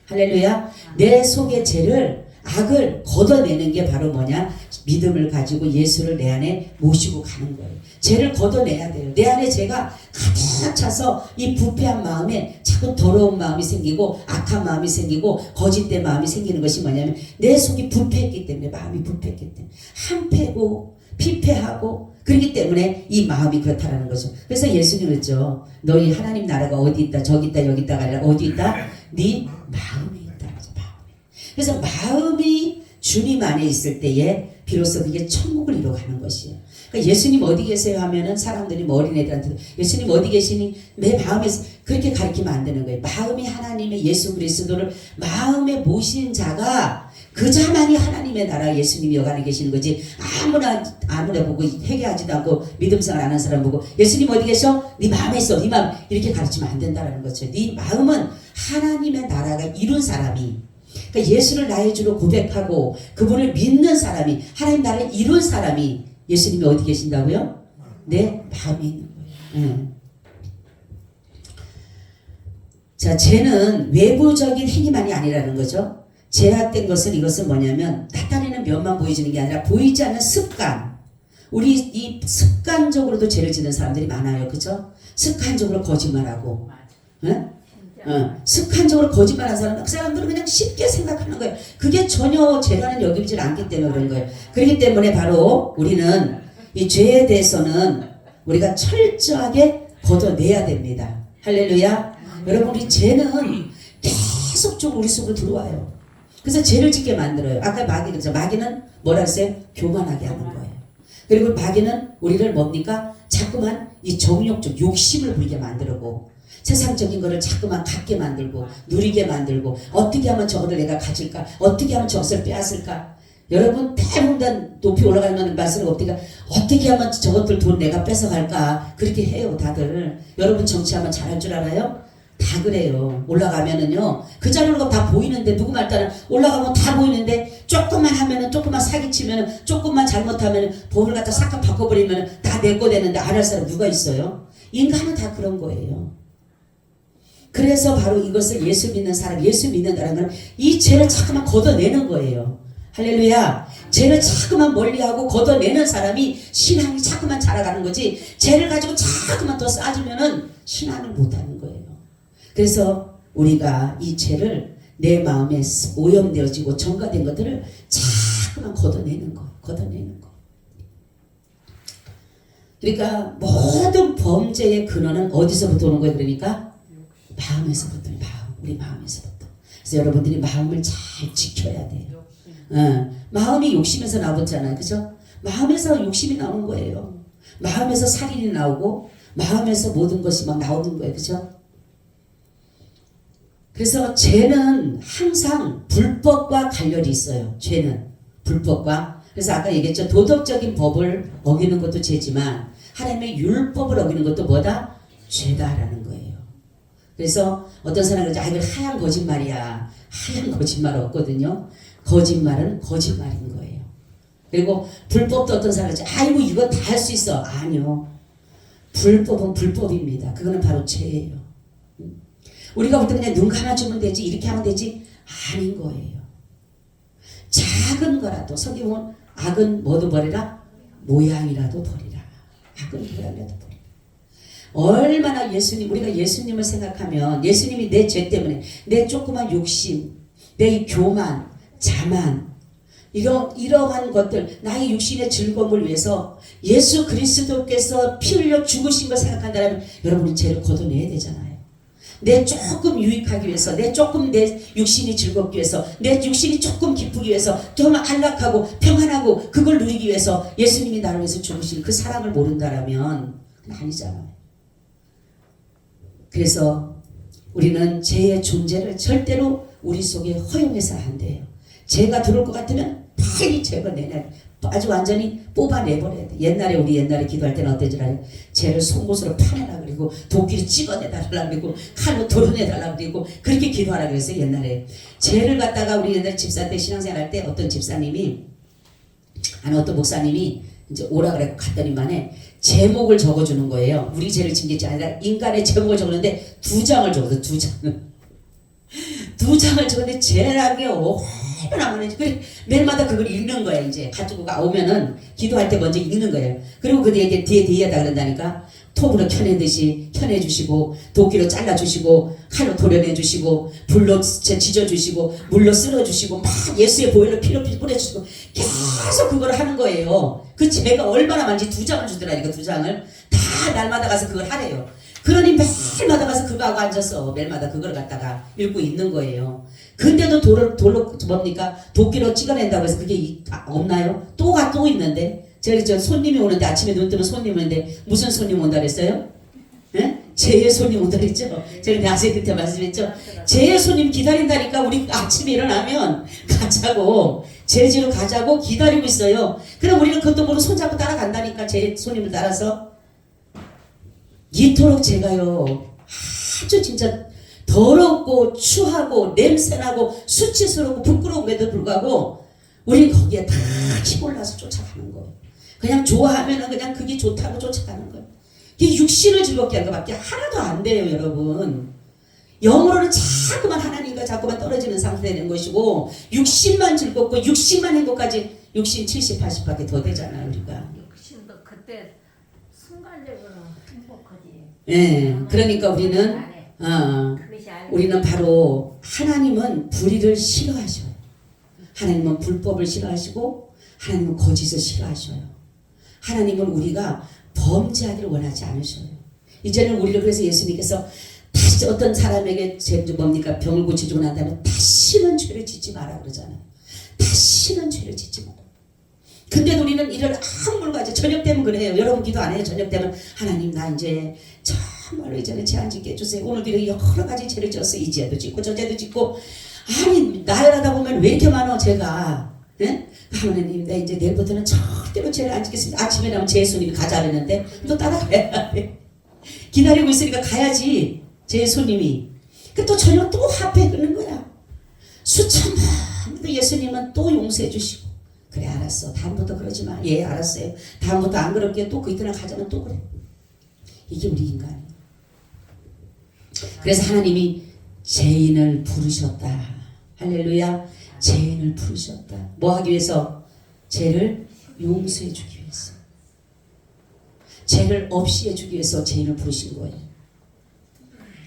할렐루야. 내 속의 죄를 악을 걷어내는 게 바로 뭐냐? 믿음을 가지고 예수를 내 안에 모시고 가는 거예요. 죄를 걷어내야 돼요. 내 안에 죄가 가득 차서 이 부패한 마음에 자꾸 더러운 마음이 생기고 악한 마음이 생기고 거짓된 마음이 생기는 것이 뭐냐면 내 속이 부패했기 때문에 마음이 부패했기 때문에 한패고 피폐하고 그렇기 때문에 이 마음이 그렇다라는 거죠. 그래서 예수님은 그랬죠. 너희 하나님 나라가 어디 있다 저기 있다 여기 있다가 아니라 어디 있다? 네 마음에 있다. 그래서 마음이 주님 안에 있을 때에 비로소 그게 천국을 이루어가는 것이에요. 그러니까 예수님 어디 계세요 하면은 사람들이 뭐 어린애들한테 예수님 어디 계시니? 내 마음에 그렇게 가르치면 안 되는 거예요. 마음이 하나님의 예수 그리스도를 마음에 모신 자가 그 자만이 하나님의 나라 예수님이 여간에 계시는 거지. 아무나 보고 회개하지도 않고 믿음생활 안 하는 사람 보고 예수님 어디 계셔? 네 마음에 있어. 네 마음 이렇게 가르치면 안 된다는 거죠. 네 마음은 하나님의 나라가 이룬 사람이 그러니까 예수를 나의 주로 고백하고 그분을 믿는 사람이 하나님 나라를 이룬 사람이 예수님이 어디 계신다고요? 내 마음에 있는 거예요. 자, 죄는 외부적인 행위만이 아니라는 거죠. 죄악된 것은 이것은 뭐냐면 나타내는 면만 보여주는 게 아니라 보이지 않는 습관. 우리 이 습관적으로도 죄를 짓는 사람들이 많아요. 그죠? 습관적으로 거짓말하고. 습관적으로 거짓말하는 사람, 그 사람들은 그냥 쉽게 생각하는 거예요. 그게 전혀 죄라는 여기질 않기 때문에 그런 거예요. 그렇기 때문에 바로 우리는 이 죄에 대해서는 우리가 철저하게 걷어내야 됩니다. 할렐루야. 여러분 우리 죄는 계속적으로 우리 속으로 들어와요. 그래서 죄를 짓게 만들어요. 아까 마귀는 뭐라 했어요? 교만하게 하는 거예요. 그리고 마귀는 우리를 뭡니까? 자꾸만 이 정욕적 욕심을 부리게 만들고 세상적인 거를 자꾸만 갖게 만들고 누리게 만들고 어떻게 하면 저것을 내가 가질까? 어떻게 하면 저것을 빼앗을까? 여러분 대부분 다 높이 올라가는 말씀은 어떻게 하면 저것들 돈 내가 뺏어갈까? 그렇게 해요 다들. 여러분 정치하면 잘할 줄 알아요? 다 그래요. 올라가면은요 그 자리는 거 다 보이는데 누구 말 따라 올라가면 다 보이는데 조금만 하면은 조금만 사기치면은 조금만 잘못하면은 법을 갖다 싹 바꿔버리면은 다 내 거 되는데 안 할 사람 누가 있어요? 인간은 다 그런 거예요. 그래서 바로 이것을 예수 믿는 사람, 예수 믿는다는 건 이 죄를 자꾸만 걷어내는 거예요. 할렐루야. 죄를 자꾸만 멀리하고 걷어내는 사람이 신앙이 자꾸만 자라가는 거지 죄를 가지고 자꾸만 더 쌓아주면은 신앙을 못하는 거예요. 그래서 우리가 이 죄를 내 마음에 오염되어지고 정가된 것들을 자꾸만 걷어내는 거. 그러니까 모든 범죄의 근원은 어디서부터 오는 거예요? 그러니까 마음에서부터 우리 마음에서부터. 그래서 여러분들이 마음을 잘 지켜야 돼요. 마음이 욕심에서 나오잖아요. 그죠? 마음에서 욕심이 나오는 거예요. 마음에서 살인이 나오고 마음에서 모든 것이 막 나오는 거예요. 그죠? 그래서 죄는 항상 불법과 관련이 있어요. 죄는 불법과. 그래서 아까 얘기했죠. 도덕적인 법을 어기는 것도 죄지만 하나님의 율법을 어기는 것도 뭐다? 죄다라는 거예요. 그래서 어떤 사람은 그러죠. 이건 하얀 거짓말이야. 하얀 거짓말 없거든요. 거짓말은 거짓말인 거예요. 그리고 불법도 어떤 사람은 그러죠. 아이고 이거 다 할 수 있어. 아니요. 불법은 불법입니다. 그거는 바로 죄예요. 우리가 볼 때 그냥 눈 감아주면 되지 이렇게 하면 되지 아닌 거예요. 작은 거라도 성경 보면 악은 뭐도 버리라? 모양이라도 버리라. 악은 모양이라도 버리라. 얼마나 우리가 예수님을 생각하면 예수님이 내 죄 때문에 내 조그만 욕심, 내 이 교만, 자만 이러한 것들 나의 육신의 즐거움을 위해서 예수 그리스도께서 피 흘려 죽으신 걸 생각한다면 여러분은 죄를 걷어내야 되잖아요. 내 조금 유익하기 위해서 내 조금 내 육신이 즐겁기 위해서 내 육신이 조금 기쁘기 위해서 좀 안락하고 평안하고 그걸 누리기 위해서 예수님이 나를 위해서 죽으신 그 사랑을 모른다라면 아니잖아요. 그래서 우리는 죄의 존재를 절대로 우리 속에 허용해서 안 돼요. 죄가 들어올 것 같으면 빨리 제거내내 아주 완전히 뽑아내버려야 돼. 옛날에 기도할 때는 어떤 줄 알아요? 죄를 송곳으로 파내라 그리고 도끼로 찍어내달라 그리고 칼로 도려내달라 그리고 그렇게 기도하라 그랬어요. 옛날에 죄를 갖다가 우리 옛날 집사 때 신앙생활 할 때 어떤 집사님이 어떤 목사님이 이제 오라 그래고 갔더니만에 제목을 적어주는 거예요. 우리 죄를 징계지 아니라 인간의 제목을 적었는데 2장을 적었어요. 2장을 2장을 적었는데 죄락이 얼마나 많은지 그래 매일마다 그걸 읽는 거야. 이제 가지고 오면은 기도할 때 먼저 읽는 거예요. 그리고 그 뒤에다 그런다니까 톱으로 켜내주시고 도끼로 잘라주시고 칼로 도려내주시고 불로 지져주시고 물로 쓸어주시고 막 예수의 보혈로 피로 뿌려주시고 계속 그걸 하는 거예요. 그 죄가 얼마나 많은지 2장을 주더라니까. 2장을 다 날마다 가서 그걸 하래요. 그러니 매일마다 가서 그거 하고 앉아서 매일마다 그걸 갖다가 읽고 있는 거예요. 근데도 돌로 뭡니까? 도끼로 찍어낸다고 해서 그게 없나요? 또 있는데 저 손님이 오는데 아침에 눈 뜨면 손님 오는데 무슨 손님 온다 그랬어요? 예? 죄의 손님 온다 그랬죠? 제가 낮에 그때 말씀했죠? 죄의 손님 기다린다니까. 우리 아침에 일어나면 가자고 죄지로 가자고 기다리고 있어요. 그럼 우리는 그것도 모르고 손잡고 따라간다니까. 죄의 손님을 따라서. 이토록 제가요 아주 진짜 더럽고 추하고 냄새나고 수치스럽고 부끄러움에도 불구하고 우린 거기에 다 힘올라서 쫓아가는 거예요. 그냥 좋아하면은 그냥 그게 좋다고 쫓아가는 거예요. 이게 육신을 즐겁게 하는 것밖에 하나도 안 돼요, 여러분. 영으로는 자꾸만 하나님과 자꾸만 떨어지는 상태 되는 것이고 육신만 즐겁고 육신만 행복하지 육신 70, 80밖에 더 되잖아요, 우리가. 육신도 그때 순간적으로 행복하지. 예, 그러니까 우리는 그것이 아니고 우리는 바로 하나님은 불의를 싫어하셔요. 하나님은 불법을 싫어하시고 하나님은 거짓을 싫어하셔요. 하나님은 우리가 범죄하기를 원하지 않으셔요. 이제는 우리를 그래서 예수님께서 다시 어떤 사람에게 뭡니까? 병을 고쳐주고 난 다음에 다시는 죄를 짓지 마라 그러잖아요. 다시는 죄를 짓지 마라. 근데도 우리는 이를 아무걸 가지고 저녁 되면 그래요. 여러분 기도 안 해요? 저녁 되면 하나님 나 이제 정말로 이제는 죄 안 짓게 해주세요. 오늘도 이렇게 여러 가지 죄를 지었어요. 이 죄도 짓고 저 죄도 짓고 아니 나열하다 보면 왜 이렇게 많어 죄가. 네? 하나님 나 이제 내일부터는 절대로 죄를 안 짓겠습니다. 아침에 나면 제 손님이 가자 그랬는데 또 따라가야 돼. 기다리고 있으니까 가야지. 제 손님이. 또 저녁 또 화폐 끄는 거야. 수천 번도 예수님은 또 용서해 주시고 그래 알았어. 다음부터 그러지 마. 예 알았어요. 다음부터 안 그럴게. 또 그 이튿날 가자면 또 그래. 이게 우리 인간이에요. 그래서 하나님이 죄인을 부르셨다. 할렐루야. 죄인을 부르셨다. 뭐 하기 위해서? 죄를 용서해 주기 위해서. 죄를 없이 해주기 위해서 죄인을 부르신 거예요.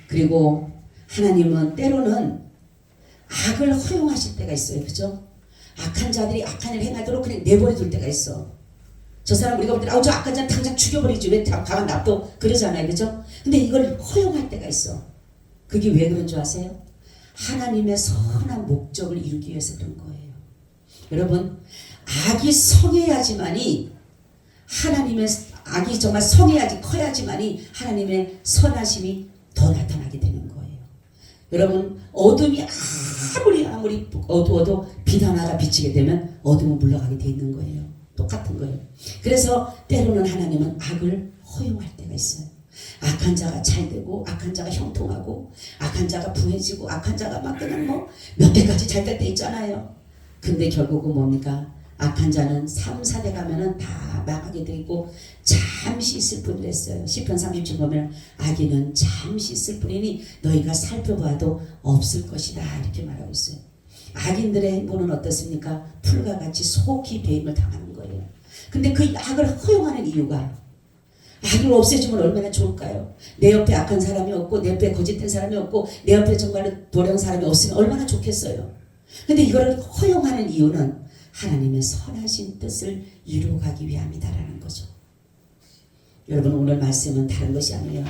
그리고 하나님은 때로는 악을 허용하실 때가 있어요. 그죠? 악한 자들이 악한 일을 행하도록 그냥 내버려 둘 때가 있어. 저 사람 우리가 볼 때 저 악한 자 당장 죽여버리지 왜 가만 놔둬 그러잖아요. 그죠? 근데 이걸 허용할 때가 있어. 그게 왜 그런 줄 아세요? 하나님의 선한 목적을 이루기 위해서 그런 거예요. 여러분 악이 성해야지만이 하나님의 악이 정말 성해야지 커야지만이 하나님의 선하심이 더 나타나게 되는 거예요. 여러분 어둠이 아무리 어두워도 빛 하나가 비치게 되면 어둠은 물러가게 돼 있는 거예요. 똑같은 거예요. 그래서 때로는 하나님은 악을 허용할 때가 있어요. 악한 자가 잘 되고 악한 자가 형통하고 악한 자가 부해지고 악한 자가 막 그냥 뭐 몇 대까지 잘 될 때 있잖아요. 근데 결국은 뭡니까? 악한 자는 3, 4대 가면은 다 망하게 돼 있고 잠시 있을 뿐이랬어요. 시편 37 보면 악인은 잠시 있을 뿐이니 너희가 살펴봐도 없을 것이다 이렇게 말하고 있어요. 악인들의 행보는 어떻습니까? 풀과 같이 속히 배임을 당하는 거예요. 근데 그 악을 허용하는 이유가 악을 없애주면 얼마나 좋을까요? 내 옆에 악한 사람이 없고 내 옆에 거짓된 사람이 없고 내 옆에 정말로 도령 사람이 없으면 얼마나 좋겠어요. 근데 이거를 허용하는 이유는 하나님의 선하신 뜻을 이루어가기 위함이다라는 거죠. 여러분 오늘 말씀은 다른 것이 아니에요.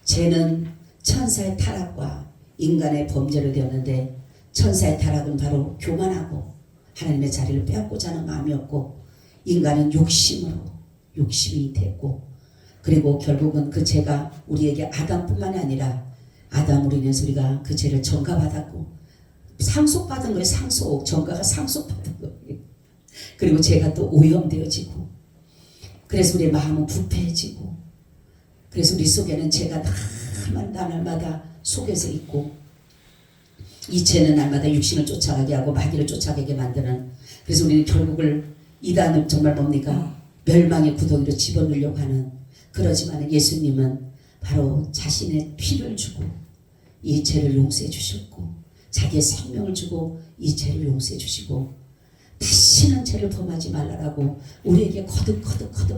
죄는 천사의 타락과 인간의 범죄로 되었는데 천사의 타락은 바로 교만하고 하나님의 자리를 빼앗고자 하는 마음이었고 인간은 욕심이 됐고 그리고 결국은 그 죄가 우리에게 아담뿐만이 아니라 아담으로 인해서 우리가 그 죄를 전가받았고 상속받은 거예요. 전가가 상속받은 거예요. 그리고 죄가 또 오염되어지고 그래서 우리의 마음은 부패해지고 그래서 우리 속에는 죄가 날마다 속에서 있고 이 죄는 날마다 육신을 쫓아가게 하고 마귀를 쫓아가게 만드는 그래서 우리는 결국을 이단은 정말 뭡니까? 멸망의 구덩이로 집어넣으려고 하는 그러지만 예수님은 바로 자신의 피를 주고 이 죄를 용서해 주셨고 자기의 생명을 주고 이 죄를 용서해 주시고 다시는 죄를 범하지 말라라고 우리에게 거듭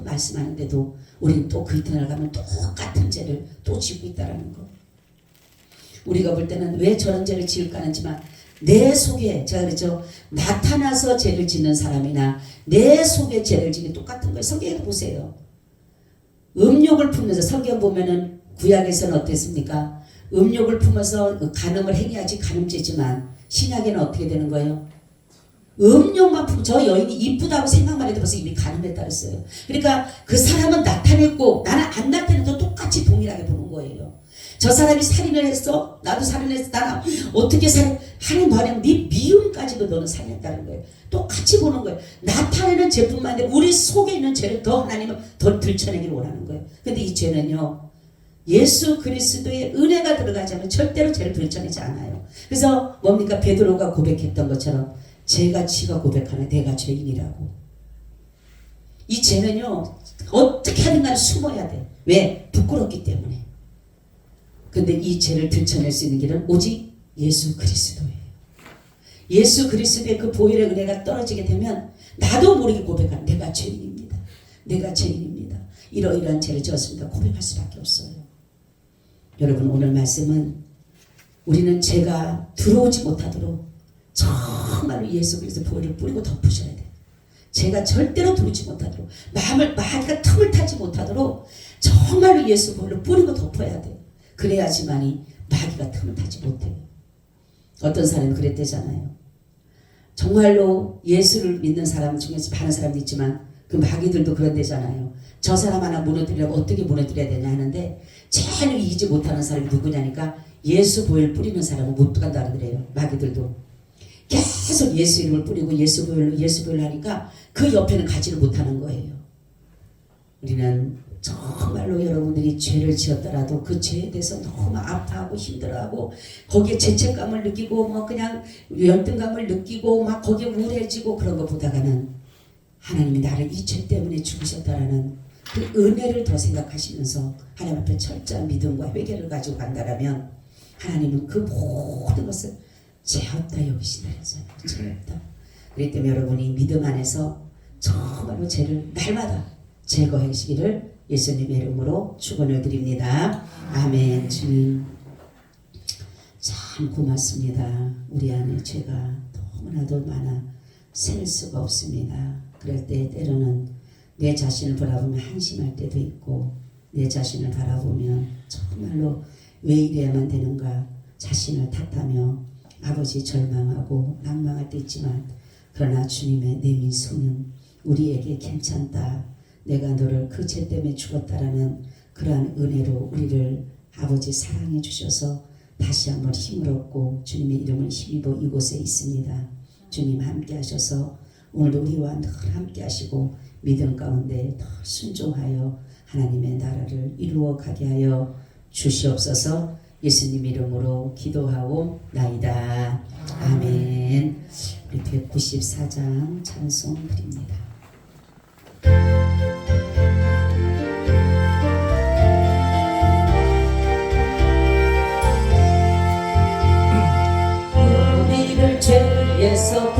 말씀하는데도 우리는 또 그 이튿날 가면 똑같은 죄를 또 지고 있다는 거. 우리가 볼 때는 왜 저런 죄를 지을까 하지만 내 속에 제가 그랬죠. 나타나서 죄를 짓는 사람이나 내 속에 죄를 지는 똑같은 거예요. 성경에도 보세요. 음욕을 품면서 성경 보면은 구약에서는 어땠습니까? 음욕을 품어서 간음을 행해야지 간음죄지만 신약에는 어떻게 되는 거예요? 음욕만 품고 저 여인이 이쁘다고 생각만 해도 벌써 이미 간음했다 그랬어요. 그러니까 그 사람은 나타냈고 나는 안 나타내도 똑같이 동일하게 보는 거예요. 저 사람이 살인을 했어? 나도 살인했어. 나는 어떻게 하나님 말하면 네 미움까지도 너는 살인했다는 거예요. 똑같이 보는 거예요. 나타내는 죄뿐만 아니라 우리 속에 있는 죄를 더 하나님은 더 들춰내기를 원하는 거예요. 근데 이 죄는요. 예수 그리스도의 은혜가 들어가지 않으면 절대로 죄를 들춰내지 않아요. 그래서 뭡니까? 베드로가 고백했던 것처럼 죄가 지가 고백하네. 내가 죄인이라고. 이 죄는요. 어떻게 하든 간에 숨어야 돼. 왜? 부끄럽기 때문에. 근데 이 죄를 들춰낼 수 있는 길은 오직 예수 그리스도예요. 예수 그리스도의 그 보혈의 은혜가 떨어지게 되면 나도 모르게 고백하는 내가 죄인입니다. 내가 죄인입니다. 이러이러한 죄를 지었습니다. 고백할 수밖에 없어요. 여러분 오늘 말씀은 우리는 죄가 들어오지 못하도록 정말로 예수 그리스도 보혈을 뿌리고 덮으셔야 돼요. 죄가 절대로 들어오지 못하도록 마귀가 틈을 타지 못하도록 정말로 예수 보혈을 뿌리고 덮어야 돼요. 그래야지만이 마귀가 틈을 타지 못해요. 어떤 사람이 그랬대잖아요. 정말로 예수를 믿는 사람 중에서 많은 사람도 있지만 그 마귀들도 그런대잖아요. 저 사람 하나 무너뜨리려고 어떻게 무너뜨려야 되냐 하는데 제일 이기지 못하는 사람이 누구냐니까 예수 보혈 뿌리는 사람은 못 간다 그러더래요. 마귀들도 계속 예수 이름을 뿌리고 예수 보혈로 하니까 그 옆에는 가지를 못하는 거예요. 우리는 정말로 여러분들이 죄를 지었더라도 그 죄에 대해서 너무 아파하고 힘들어하고 거기에 죄책감을 느끼고 뭐 그냥 열등감을 느끼고 막 거기에 우울해지고 그런 것보다는 하나님이 나를 이 죄 때문에 죽으셨다라는 그 은혜를 더 생각하시면서 하나님 앞에 철저한 믿음과 회개를 가지고 간다라면 하나님은 그 모든 것을 죄 없다 여기신다 그랬잖아요. 죄 없다. 그렇기 때문에 여러분이 믿음 안에서 정말로 죄를 날마다 제거하시기를 예수님의 이름으로 축원을 드립니다. 아멘. 주님 참 고맙습니다. 우리 안에 죄가 너무나도 많아 셀 수가 없습니다. 그럴 때 때로는 내 자신을 바라보면 한심할 때도 있고 내 자신을 바라보면 정말로 왜 이래야만 되는가 자신을 탓하며 아버지 절망하고 낭망할 때 있지만 그러나 주님의 내민 소는 우리에게 괜찮다. 내가 너를 그 죄 때문에 죽었다라는 그러한 은혜로 우리를 아버지 사랑해 주셔서 다시 한번 힘을 얻고 주님의 이름을 힘입어 이곳에 있습니다. 주님 함께 하셔서 오늘도 우리와 늘 함께 하시고 믿음 가운데 더 순종하여 하나님의 나라를 이루어 가게 하여 주시옵소서. 예수님 이름으로 기도하고 나이다. 아멘. 우리 194장 찬송 드립니다. 우리를 죄에서